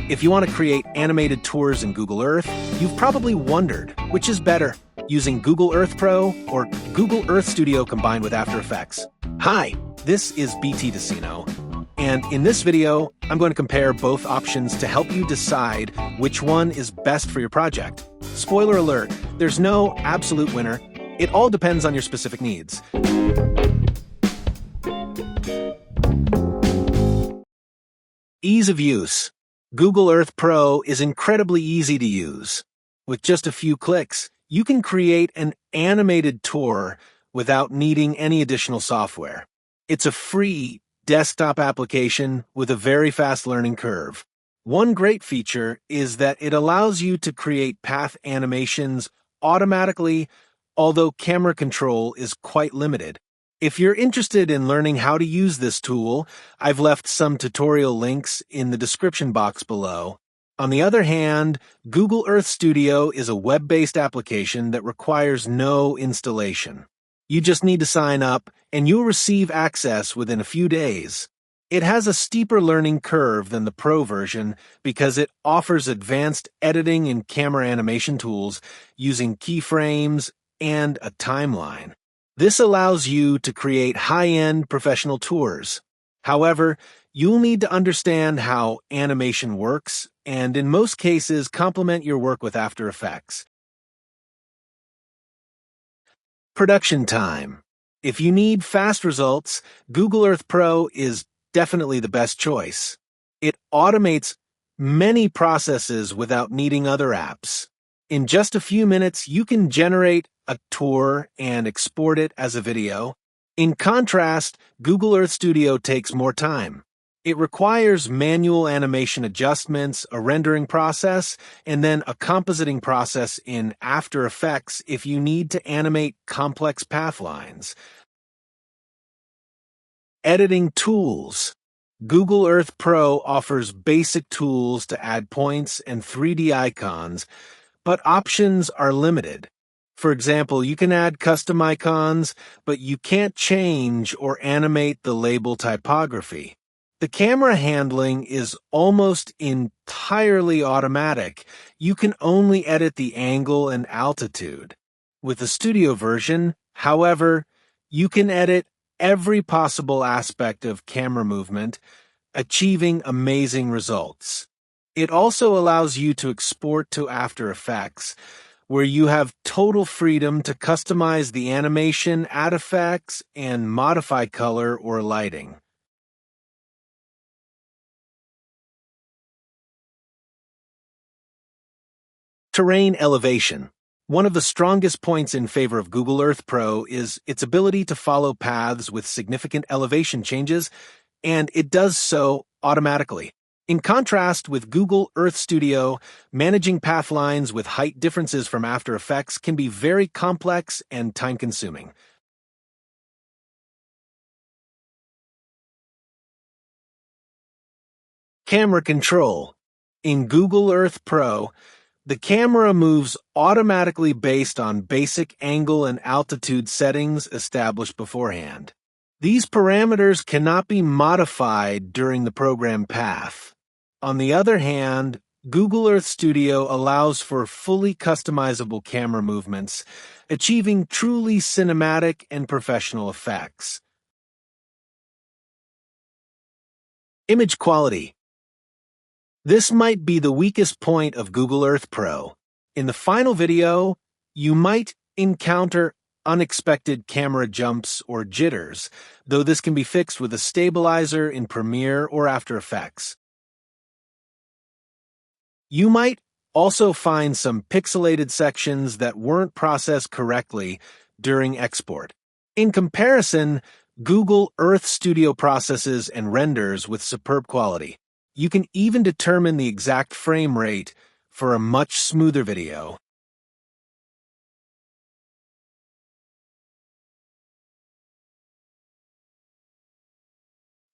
If you want to create animated tours in Google Earth, you've probably wondered which is better, using Google Earth Pro or Google Earth Studio combined with After Effects. Hi, this is BtDiseño, and in this video, I'm going to compare both options to help you decide which one is best for your project. Spoiler alert, there's no absolute winner. It all depends on your specific needs. Ease of use. Google Earth Pro is incredibly easy to use. With just a few clicks, you can create an animated tour without needing any additional software. It's a free desktop application with a very fast learning curve. One great feature is that it allows you to create path animations automatically, although camera control is quite limited. If you're interested in learning how to use this tool, I've left some tutorial links in the description box below. On the other hand, Google Earth Studio is a web-based application that requires no installation. You just need to sign up, and you'll receive access within a few days. It has a steeper learning curve than the Pro version because it offers advanced editing and camera animation tools using keyframes and a timeline. This allows you to create high-end professional tours. However, you'll need to understand how animation works and, in most cases, complement your work with After Effects. Production time. If you need fast results, Google Earth Pro is definitely the best choice. It automates many processes without needing other apps. In just a few minutes, you can generate a tour and export it as a video. In contrast, Google Earth Studio takes more time. It requires manual animation adjustments, a rendering process, and then a compositing process in After Effects if you need to animate complex path lines. Editing tools. Google Earth Pro offers basic tools to add points and 3D icons, but options are limited. For example, you can add custom icons, but you can't change or animate the label typography. The camera handling is almost entirely automatic. You can only edit the angle and altitude. With the Studio version, however, you can edit every possible aspect of camera movement, achieving amazing results. It also allows you to export to After Effects, where you have total freedom to customize the animation, add effects, and modify color or lighting. Terrain elevation. One of the strongest points in favor of Google Earth Pro is its ability to follow paths with significant elevation changes, and it does so automatically. In contrast with Google Earth Studio, managing path lines with height differences from After Effects can be very complex and time-consuming. Camera control. In Google Earth Pro, the camera moves automatically based on basic angle and altitude settings established beforehand. These parameters cannot be modified during the program path. On the other hand, Google Earth Studio allows for fully customizable camera movements, achieving truly cinematic and professional effects. Image quality. This might be the weakest point of Google Earth Pro. In the final video, you might encounter unexpected camera jumps or jitters, though this can be fixed with a stabilizer in Premiere or After Effects. You might also find some pixelated sections that weren't processed correctly during export. In comparison, Google Earth Studio processes and renders with superb quality. You can even determine the exact frame rate for a much smoother video.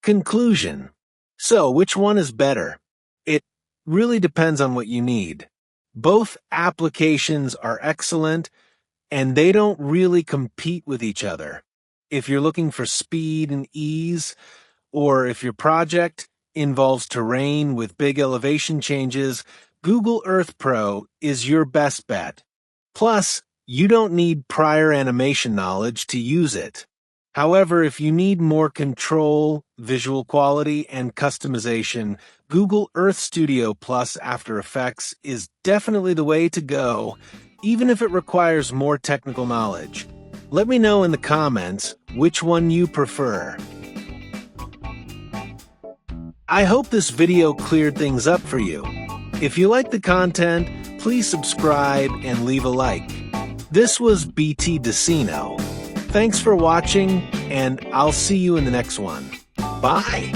Conclusion. So, which one is better? It really depends on what you need. Both applications are excellent, and they don't really compete with each other. If you're looking for speed and ease, or if your project involves terrain with big elevation changes, Google Earth Pro is your best bet. Plus, you don't need prior animation knowledge to use it. However, if you need more control, visual quality, and customization, Google Earth Studio Plus After Effects is definitely the way to go, even if it requires more technical knowledge. Let me know in the comments which one you prefer. I hope this video cleared things up for you. If you like the content, please subscribe and leave a like. This was BtDiseño. Thanks for watching, and I'll see you in the next one. Bye!